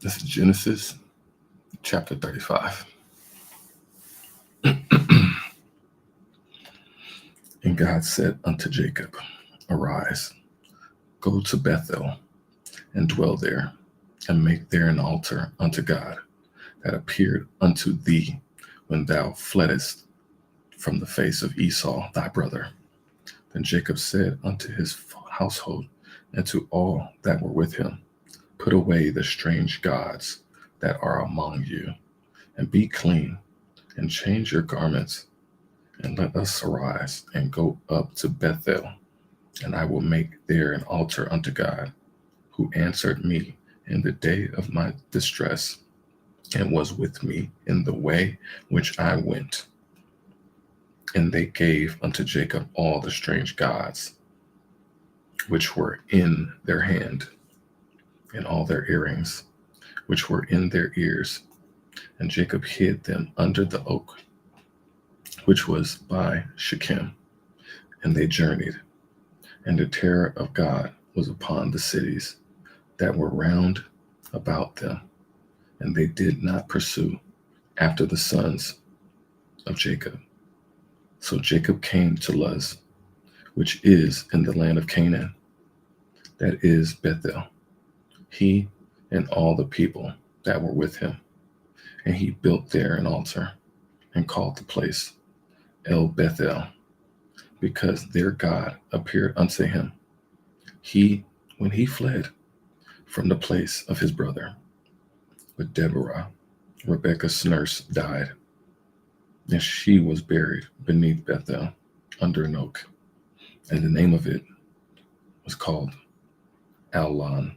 This is Genesis chapter 35. And God said unto Jacob, Arise, go to Bethel, and dwell there, and make there an altar unto God that appeared unto thee when thou fleddest from the face of Esau thy brother. Then Jacob said unto his household and to all that were with him, Put away the strange gods that are among you, and be clean, and change your garments, and let us arise and go up to Bethel, and I will make there an altar unto God, who answered me in the day of my distress, and was with me in the way which I went. And they gave unto Jacob all the strange gods which were in their hand, and all their earrings which were in their ears. And Jacob hid them under the oak which was by Shechem. And they journeyed, and the terror of God was upon the cities that were round about them, and they did not pursue after the sons of Jacob. So Jacob came to Luz, which is in the land of Canaan, that is Bethel, he and all the people that were with him. And he built there an altar, and called the place El Bethel, because their God appeared unto him. He, when he fled from the place of his brother. But Deborah, Rebekah's nurse, died, and she was buried beneath Bethel under an oak. And the name of it was called Allon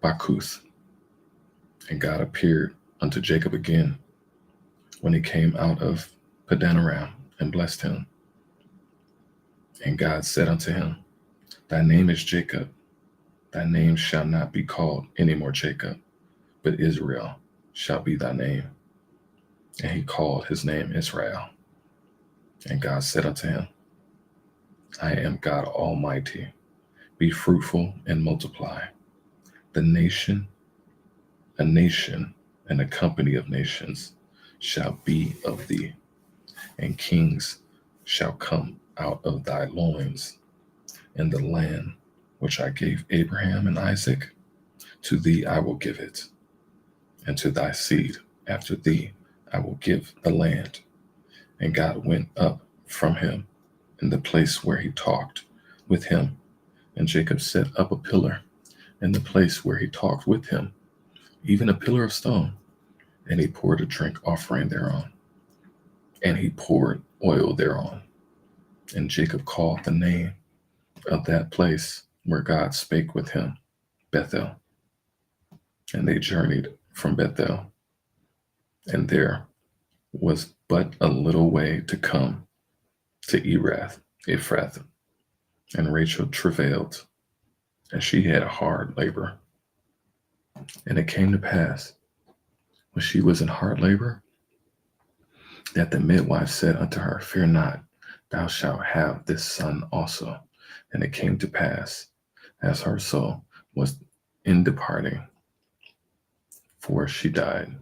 Bakuth. And God appeared unto Jacob again when he came out of Padanaram, and blessed him. And God said unto him, Thy name is Jacob. Thy name shall not be called any more Jacob, but Israel shall be thy name. And he called his name Israel. And God said unto him, I am God Almighty. Be fruitful and multiply. A nation, and a company of nations shall be of thee, and kings shall come out of thy loins. And the land which I gave Abraham and Isaac, to thee I will give it, and to thy seed after thee I will give the land. And God went up from him in the place where he talked with him. And Jacob set up a pillar in the place where he talked with him, even a pillar of stone. And he poured a drink offering thereon, and he poured oil thereon. And Jacob called the name of that place where God spake with him, Bethel. And they journeyed from Bethel, and there was but a little way to come to Ephrath. And Rachel travailed, and she had hard labor. And it came to pass, when she was in hard labor, that the midwife said unto her, Fear not, thou shalt have this son also. And it came to pass, as her soul was in departing, for she died,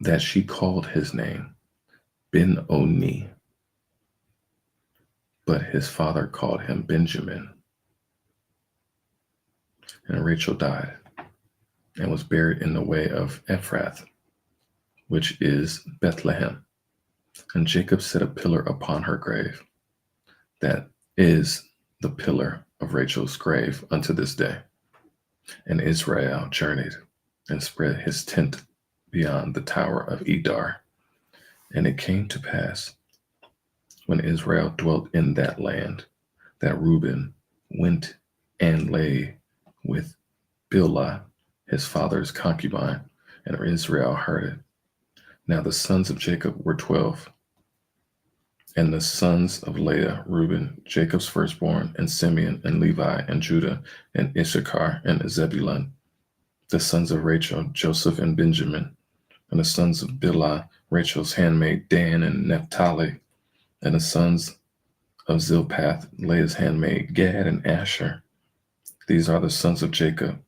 that she called his name Ben-Oni, but his father called him Benjamin. And Rachel died, and was buried in the way of Ephrath, which is Bethlehem. And Jacob set a pillar upon her grave. That is the pillar of Rachel's grave unto this day. And Israel journeyed and spread his tent beyond the tower of Edar. And it came to pass, when Israel dwelt in that land, that Reuben went and lay with Bilhah, his father's concubine, and Israel heard it. Now the sons of Jacob were 12, and the sons of Leah, Reuben, Jacob's firstborn, and Simeon, and Levi, and Judah, and Issachar, and Zebulun. The sons of Rachel, Joseph, and Benjamin. And the sons of Bilhah, Rachel's handmaid, Dan, and Naphtali. And the sons of Zilpath, Leah's handmaid, Gad, and Asher. These are the sons of Jacob,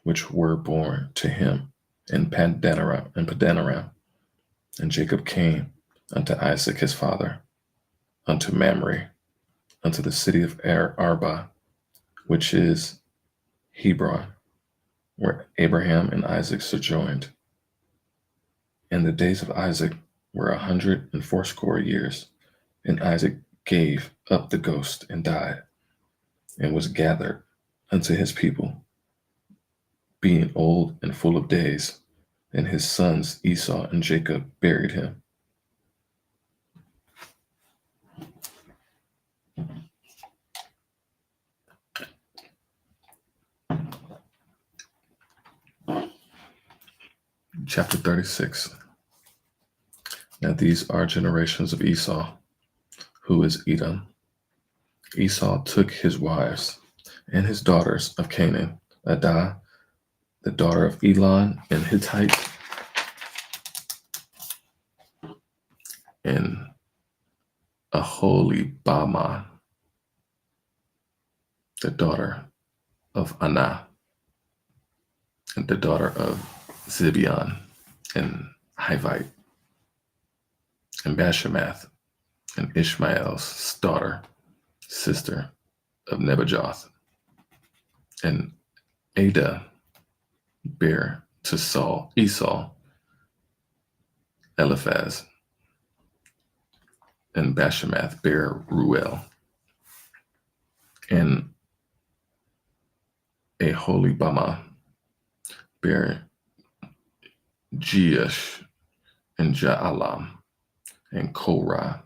which were born to him in Padanaram. And Jacob came unto Isaac his father, unto Mamre, unto the city of Arba, which is Hebron, where Abraham and Isaac sojourned. And the days of Isaac were 180 years, and Isaac gave up the ghost and died, and was gathered unto his people, being old and full of days, and his sons Esau and Jacob buried him. Chapter 36. Now these are generations of Esau, who is Edom. Esau took his wives and his daughters of Canaan, Adah, the daughter of Elon and Hittite, and Aholibamah, the daughter of Anah, and the daughter of Zibeon and Hivite, and Bashemath, and Ishmael's daughter, sister of Nebajoth. And Adah bare to Esau, Eliphaz, and Bashemath bare Ruel, and Aholibamah bare Jeush and Jaalam and Korah.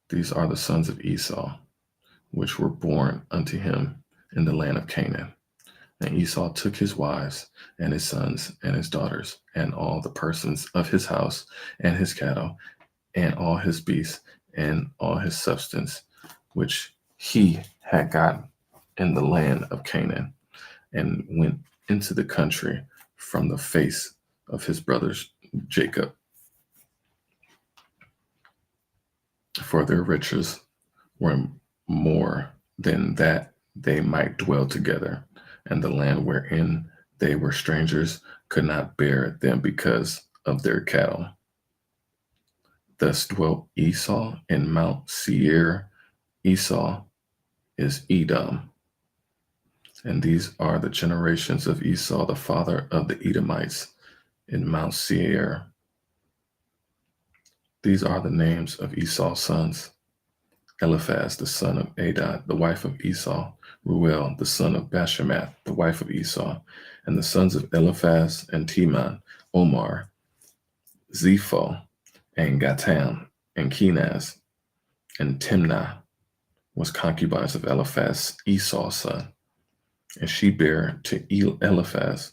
These are the sons of Esau, which were born unto him in the land of Canaan. And Esau took his wives and his sons and his daughters and all the persons of his house and his cattle and all his beasts and all his substance, which he had got in the land of Canaan, and went into the country from the face of his brothers Jacob. For their riches were more than that they might dwell together, and the land wherein they were strangers could not bear them because of their cattle. Thus dwelt Esau in Mount Seir. Esau is Edom. And these are the generations of Esau, the father of the Edomites, in Mount Seir. These are the names of Esau's sons: Eliphaz, the son of Adah, the wife of Esau; Ruel, the son of Bashemath, the wife of Esau. And the sons of Eliphaz and Teman, Omar, Zepho, and Gatam, and Kenaz. And Timnah was concubines of Eliphaz, Esau's son. And she bare to Eliphaz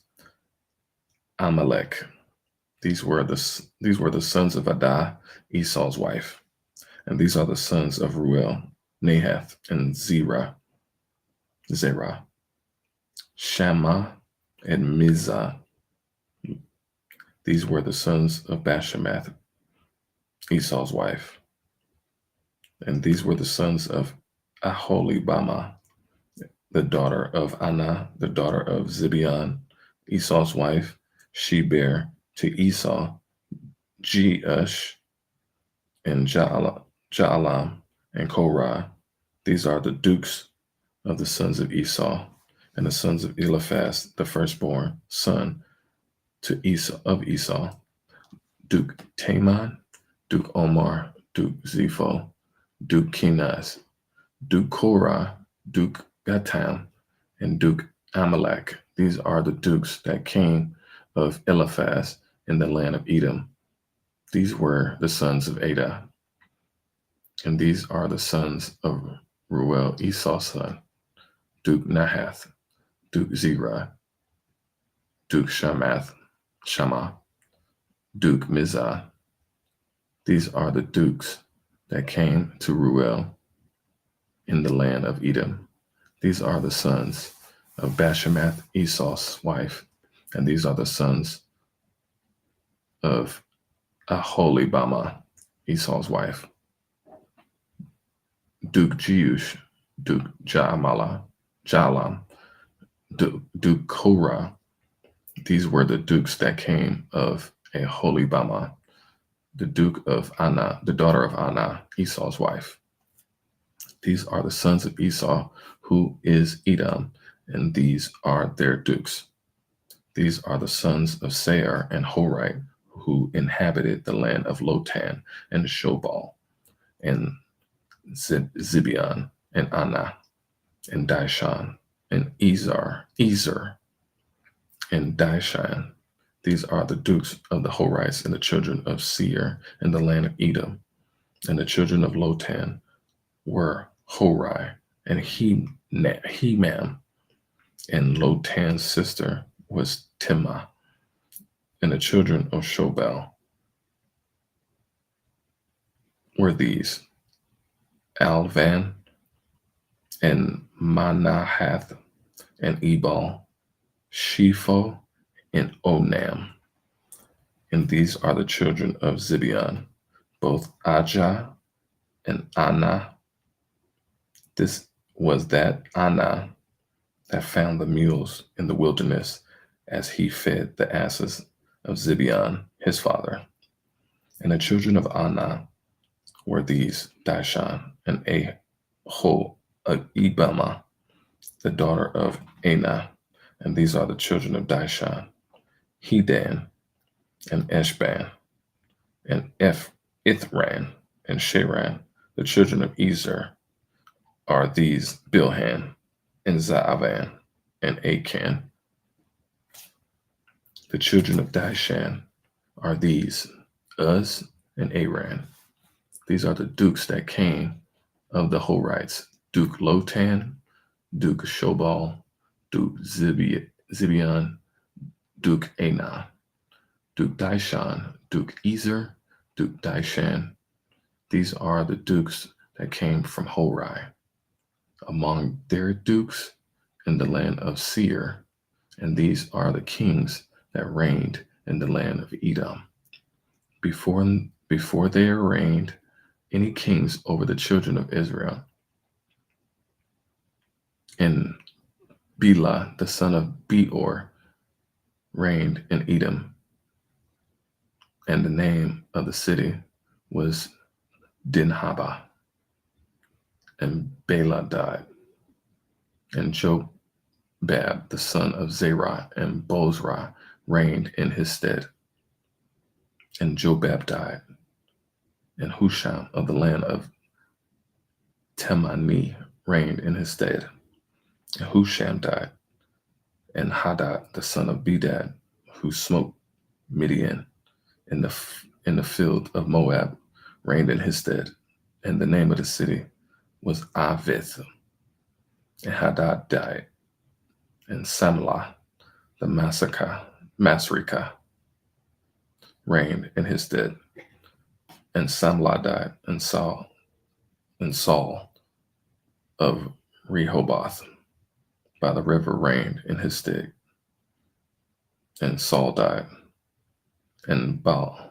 Amalek. These were the sons of Adah, Esau's wife. And these are the sons of Ruel, Nahath, and Zerah, Shammah, and Mizah. These were the sons of Bashemath, Esau's wife. And these were the sons of Aholibamah, the daughter of Anah, the daughter of Zibeon, Esau's wife. She bare to Esau Jeush and Jaalam and Korah. These are the dukes of the sons of Esau, and the sons of Eliphaz, the firstborn son to Esau, Duke Taman, Duke Omar, Duke Zepho, Duke Kenaz, Duke Korah, Duke Gatam, and Duke Amalek. These are the dukes that came of Eliphaz in the land of Edom. These were the sons of Adah. And these are the sons of Ruel, Esau's son: Duke Nahath, Duke Zerah, Duke Shammah, Duke Mizah. These are the dukes that came to Ruel in the land of Edom. These are the sons of Bashemath, Esau's wife. And these are the sons of Aholibamah, Esau's wife: Duke Jeush, Duke Jaalam, Duke Korah, These were the dukes that came of Aholibamah, the duke of Anah, the daughter of Anah, Esau's wife. These are the sons of Esau, who is Edom, and these are their dukes. These are the sons of Seir and Horite, who inhabited the land of Lotan and Shobal, and Zibeon, and Anah, and Dishan, and Ezer, and Dishan. These are the dukes of the Horites and the children of Seir in the land of Edom. And the children of Lotan were Hori and Hemam, and Lotan's sister was Timnah. And the children of Shobal were these: Alvan, and Manahath, and Ebal, Shepho, and Onam. And these are the children of Zibeon, both Ajah and Anah. This was that Anah that found the mules in the wilderness as he fed the asses of Zibeon, his father. And the children of Anah were these: Dishan, and Ibama, the daughter of Anah. And these are the children of Dishan: Hedan, and Eshban, and Ithran, and Sharan. The children of Ezer are these: Bilhan, and Zaavan, and Achan. The children of Dishan are these: Uz, and Aran. These are the dukes that came of the Horites: Duke Lotan, Duke Shobal, Duke Zibeon, Duke Anah, Duke Dishan, Duke Ezer, Duke Dishan. These are the dukes that came from Hori. Among their dukes in the land of Seir, and these are the kings that reigned in the land of Edom. Before there reigned any kings over the children of Israel. And Bela, the son of Beor, reigned in Edom, and the name of the city was Dinhabah. And Bela died, and Jobab, the son of Zerah, and Bozrah reigned in his stead. And Jobab died, and Husham of the land of Temani reigned in his stead. And Husham died, and Hadad, the son of Bedad, who smote Midian in the field of Moab, reigned in his stead. And the name of the city was Avith. And Hadad died, and Samlah, the Masrekah, reigned in his stead. And Samlah died, and Saul of Rehoboth by the river reigned in his stead. And Saul died, and Baal-Hanan,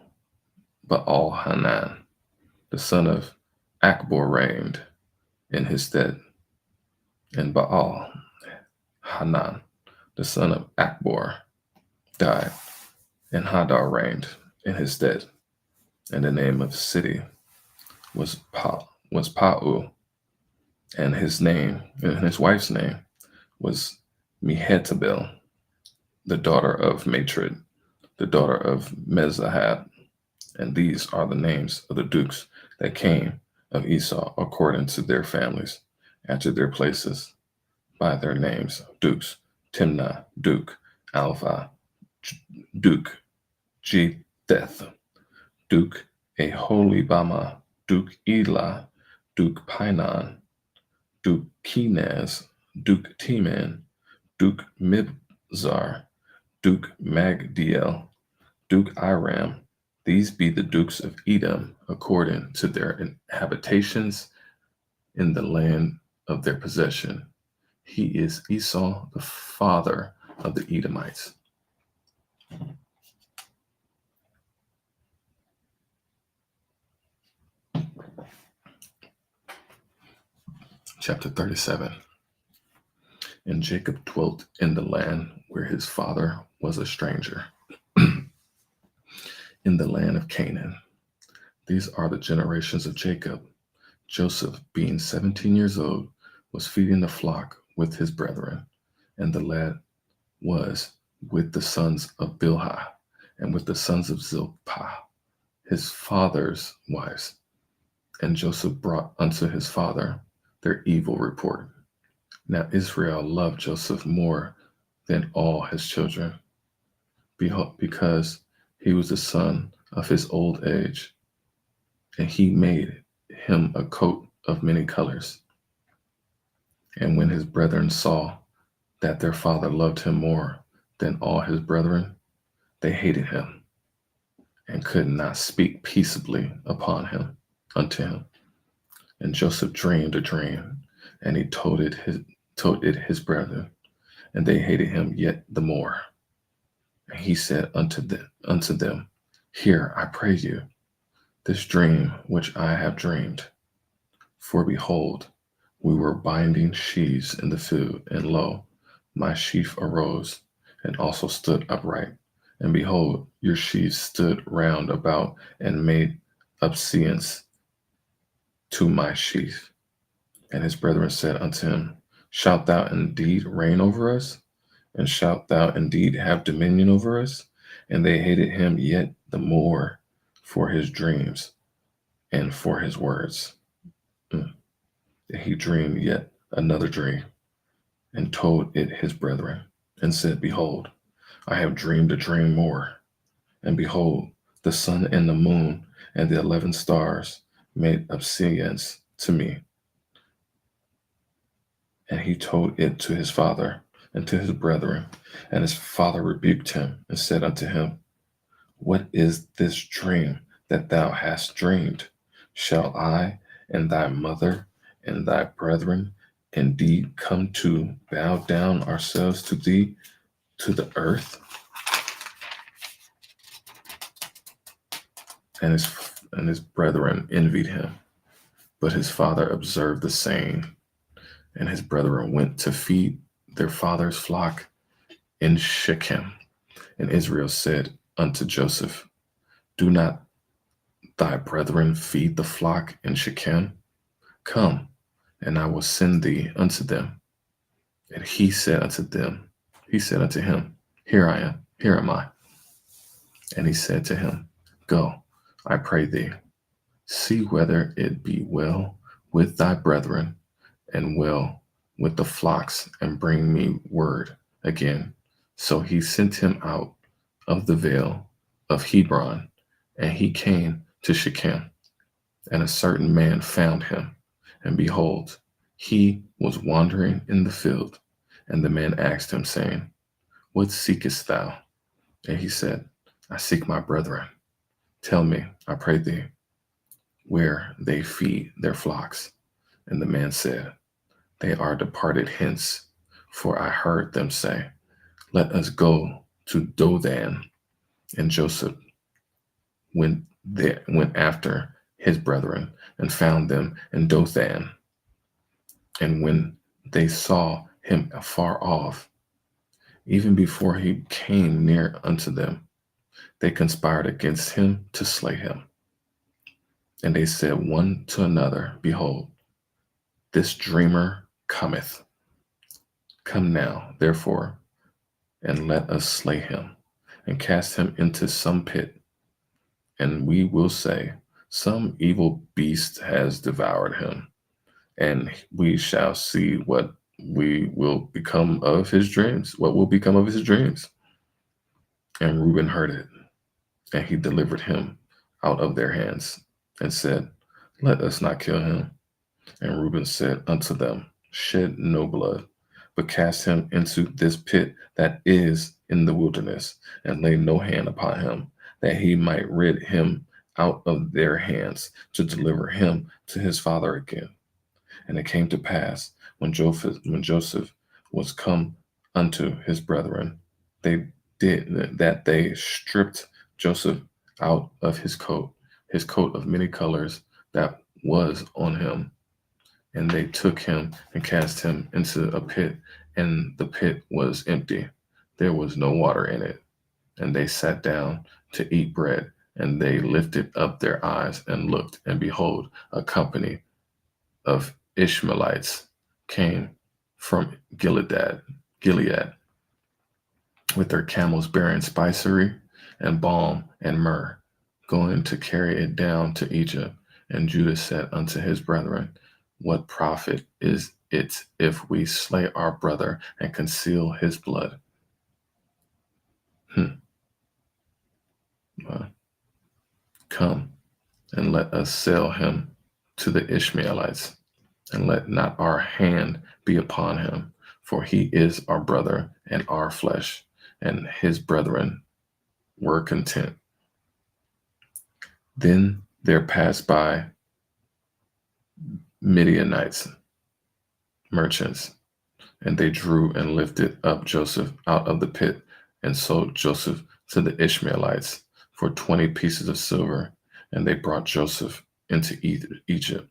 the son of Achbor, reigned in his stead. And Baal-Hanan, the son of Achbor, died, and Hadar reigned in his stead. And the name of the city was Pau, and his wife's name was Mehetabel, the daughter of Matred, the daughter of Mezahab. And these are the names of the dukes that came of Esau according to their families, after their places, by their names: dukes: Timnah, Duke; Alva, Duke; Jetheth, Duke; Aholibamah, Duke; Elah, Duke; Pinon, Duke; Kenaz, Duke; Teman, Duke; Mibzar, Duke; Magdiel, Duke; Iram. These be the dukes of Edom according to their habitations in the land of their possession. He is Esau, the father of the Edomites. Chapter 37. And Jacob dwelt in the land where his father was a stranger in the land of Canaan. These are the generations of Jacob. Joseph, being 17 years old, was feeding the flock with his brethren, and the lad was with the sons of Bilhah and with the sons of Zilpah, his father's wives. And Joseph brought unto his father their evil report. Now Israel loved Joseph more than all his children, because he was the son of his old age, and he made him a coat of many colors. And when his brethren saw that their father loved him more than all his brethren, they hated him and could not speak peaceably upon him unto him. And Joseph dreamed a dream, and he told it his brethren, and they hated him yet the more. And he said unto them, Hear, I pray you, this dream which I have dreamed. For behold, we were binding sheaves in the field, and lo, my sheaf arose, and also stood upright. And behold, your sheaves stood round about, and made obeisance to my sheaf. And his brethren said unto him, Shalt thou indeed reign over us? And shalt thou indeed have dominion over us? And they hated him yet the more for his dreams and for his words. And he dreamed yet another dream, and told it his brethren, and said, Behold, I have dreamed a dream more. And behold, the sun and the moon and the 11 stars made obeisance to me. And he told it to his father and to his brethren. And his father rebuked him and said unto him, What is this dream that thou hast dreamed? Shall I and thy mother and thy brethren indeed come to bow down ourselves to thee to the earth? And his brethren envied him. But his father observed the saying, and his brethren went to feed their father's flock in Shechem. And Israel said unto Joseph, Do not thy brethren feed the flock in Shechem? Come, and I will send thee unto them. And he said unto him, Here am I. And he said to him, Go, I pray thee, see whether it be well with thy brethren, and well with the flocks, and bring me word again. So he sent him out of the vale of Hebron, and he came to Shechem. And a certain man found him, and behold, he was wandering in the field. And the man asked him, saying, What seekest thou? And he said, I seek my brethren. Tell me, I pray thee, where they feed their flocks. And the man said, They are departed hence, for I heard them say, Let us go to Dothan. And Joseph went after his brethren, and found them in Dothan. And when they saw him afar off, even before he came near unto them, they conspired against him to slay him. And they said one to another, Behold, this dreamer cometh. Come now, therefore, and let us slay him, and cast him into some pit. And we will say, Some evil beast has devoured him, and we shall see what will become of his dreams. And Reuben heard it, and he delivered him out of their hands, and said, Let us not kill him. And Reuben said unto them, Shed no blood, but cast him into this pit that is in the wilderness, and lay no hand upon him, that he might rid him out of their hands, to deliver him to his father again. And it came to pass, when Joseph was come unto his brethren, they stripped Joseph out of his coat of many colors that was on him. And they took him and cast him into a pit, and the pit was empty. there was no water in it. And they sat down to eat bread, and they lifted up their eyes and looked, and behold, a company of Ishmaelites came from Gilead, with their camels bearing spicery and balm and myrrh, going to carry it down to Egypt. And Judah said unto his brethren, what profit is it if we slay our brother and conceal his blood? Come, and let us sell him to the Ishmaelites, and let not our hand be upon him, for he is our brother and our flesh. And his brethren were content. Then there passed by Midianites, merchants, and they drew and lifted up Joseph out of the pit, and sold Joseph to the Ishmaelites for 20 pieces of silver. And they brought Joseph into Egypt.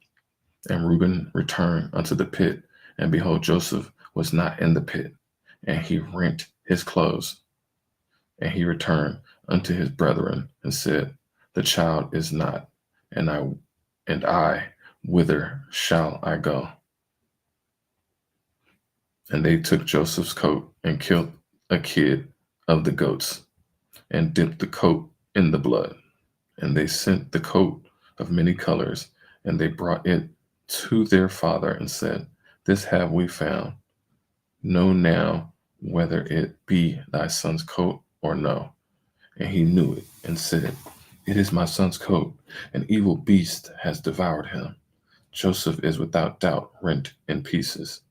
And Reuben returned unto the pit, and behold, Joseph was not in the pit. And he rent his clothes. And he returned unto his brethren and said, the child is not, and I, whither shall I go? And they took Joseph's coat and killed a kid of the goats, and dipped the coat in the blood. And they sent the coat of many colors, and they brought it to their father and said, this have we found. Know now whether it be thy son's coat or no. And he knew it and said, it is my son's coat. An evil beast has devoured him. Joseph is without doubt rent in pieces.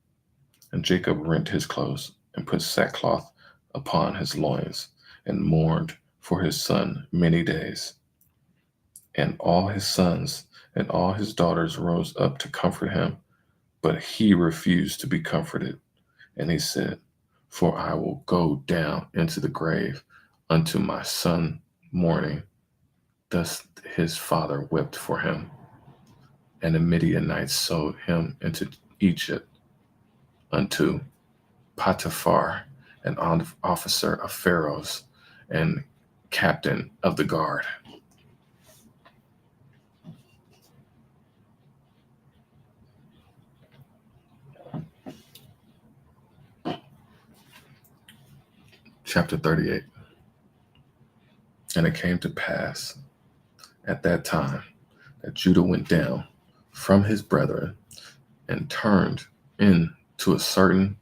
And Jacob rent his clothes and put sackcloth upon his loins, and mourned for his son many days. And all his sons and all his daughters rose up to comfort him, but he refused to be comforted. And he said, for I will go down into the grave unto my son mourning. Thus his father wept for him. And the Midianites sold him into Egypt unto Potiphar, an officer of Pharaoh's and captain of the guard. Chapter 38. And it came to pass at that time that Judah went down from his brethren and turned in to a certain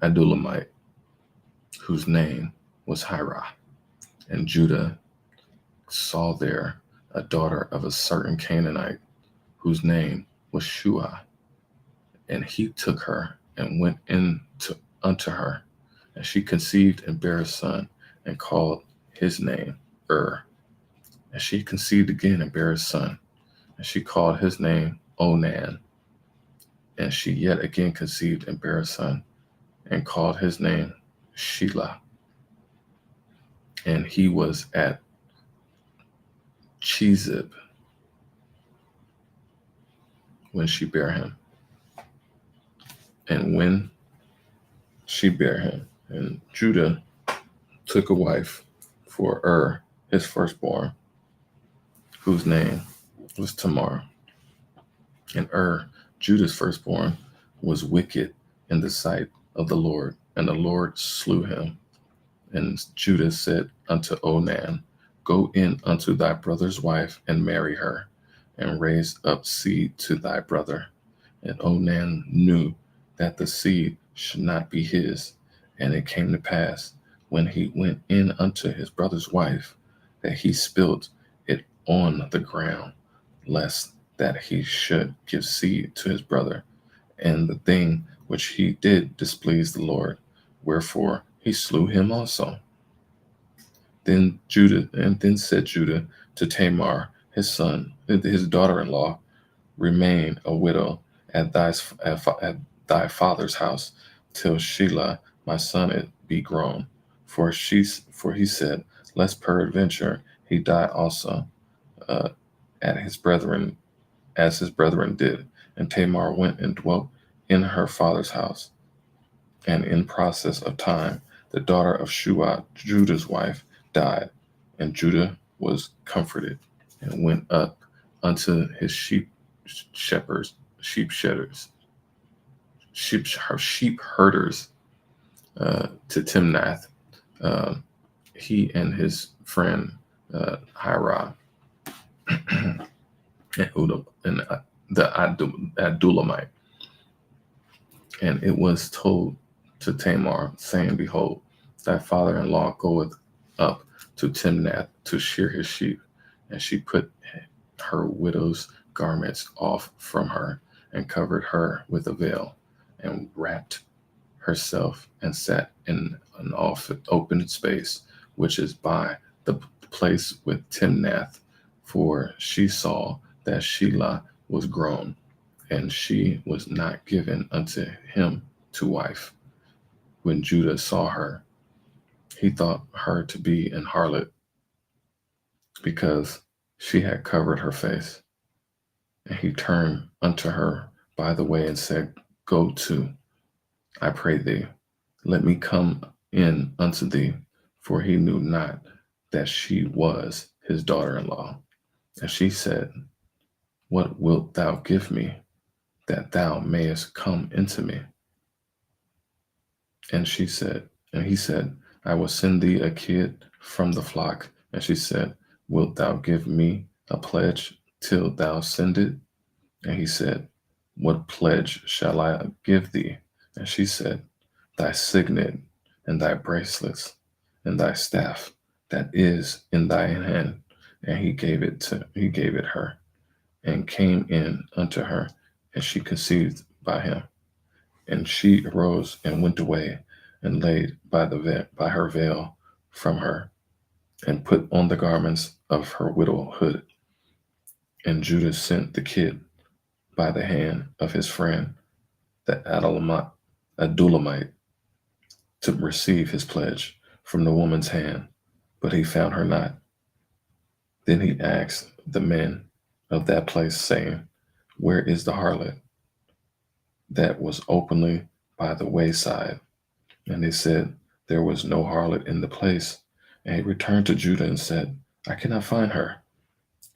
Adullamite, whose name was Hirah. And Judah saw there a daughter of a certain Canaanite, whose name was Shua. And he took her and went in unto her. And she conceived and bare a son, and called his name And she conceived again and bare a son, and she called his name Onan. And she yet again conceived and bare a son, and called his name Shelah. And he was at Chezib when she bare him. And when she bare him, and Judah took a wife for his firstborn, whose name was Tamar. And Judah's firstborn, was wicked in the sight of the Lord, and the Lord slew him. And Judah said unto Onan, go in unto thy brother's wife, and marry her, and raise up seed to thy brother. And Onan knew that the seed should not be his. And it came to pass, when he went in unto his brother's wife, that he spilt it on the ground, lest that he should give seed to his brother. And the thing which he did displeased the Lord, wherefore he slew him also. Then said Judah to Tamar, his daughter-in-law, remain a widow at thy father's house, till Shelah my son be grown. For he said, lest peradventure he die also, as his brethren did. And Tamar went and dwelt in her father's house. And in process of time, the daughter of Shua, Judah's wife, died, and Judah was comforted and went up unto his shepherds, sheep shedders, sheep herders to Timnath. Uh, he and his friend Hirah and Udam and the Adulamite. And it was told to Tamar, saying, Behold, thy father-in-law goeth up to Timnath to shear his sheep. And she put her widow's garments off from her, and covered her with a veil, and wrapped herself, and sat in an open space, which is by the place with Timnath, for she saw that Shelah was grown, and she was not given unto him to wife. When Judah saw her, he thought her to be an harlot, because she had covered her face. And he turned unto her by the way and said, Go to, I pray thee, let me come in unto thee. For he knew not that she was his daughter-in-law. And she said, What wilt thou give me, that thou mayest come into me? And he said, I will send thee a kid from the flock. And she said, Wilt thou give me a pledge till thou send it? And he said, What pledge shall I give thee? And she said, Thy signet, and thy bracelets, and thy staff that is in thy hand. And he gave it her, and came in unto her, and she conceived by him. And she arose and went away, and laid by her veil from her, and put on the garments of her widowhood. And Judah sent the kid by the hand of his friend, the Adulamite, to receive his pledge from the woman's hand, but he found her not. Then he asked the men of that place, saying, Where is the harlot that was openly by the wayside? And they said, There was no harlot in the place. And he returned to Judah and said, I cannot find her.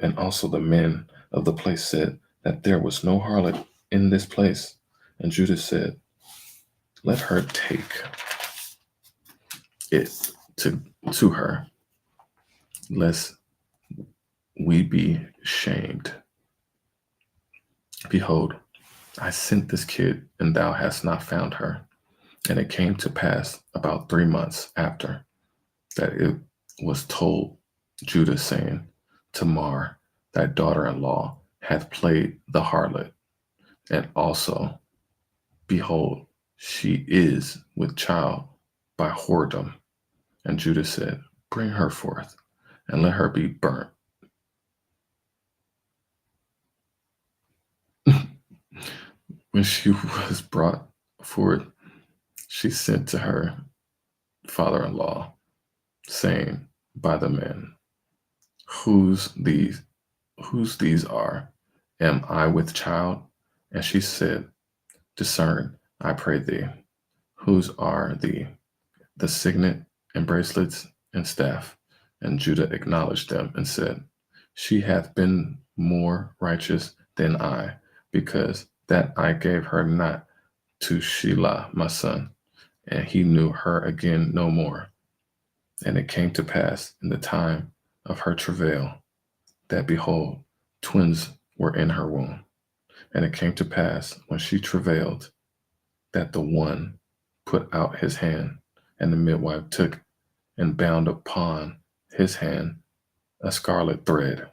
And also the men of the place said that there was no harlot in this place. And Judah said, Let her take it to her, lest we be shamed. Behold, I sent this kid, and thou hast not found her. And it came to pass about 3 months after that it was told Judah, saying, Tamar, thy daughter-in-law, hath played the harlot, and also, behold, she is with child by whoredom. And Judah said, Bring her forth, and let her be burnt. When she was brought forth, she sent to her father-in-law, saying by the men, Whose these are? Am I with child? And she said, Discern, I pray thee, whose are the signet and bracelets and staff? And Judah acknowledged them and said, She hath been more righteous than I, because that I gave her not to Shelah my son, and he knew her again no more. And it came to pass in the time of her travail, that behold, twins were in her womb. And it came to pass when she travailed, that the one put out his hand, and the midwife took and bound upon his hand a scarlet thread,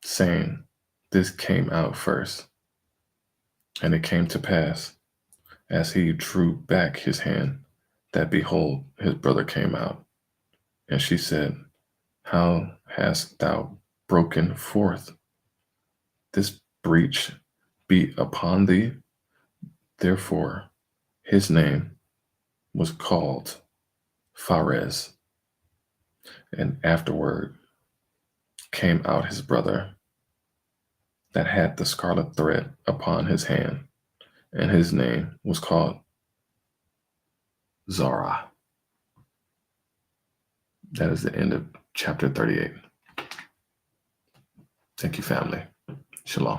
saying, This came out first. And it came to pass, as he drew back his hand, that behold, his brother came out. And she said, How hast thou broken forth? This breach be upon thee. Therefore his name was called Pharez. And afterward came out his brother that had the scarlet thread upon his hand, and his name was called Zara. That is the end of chapter 38. Thank you, family. Shalom.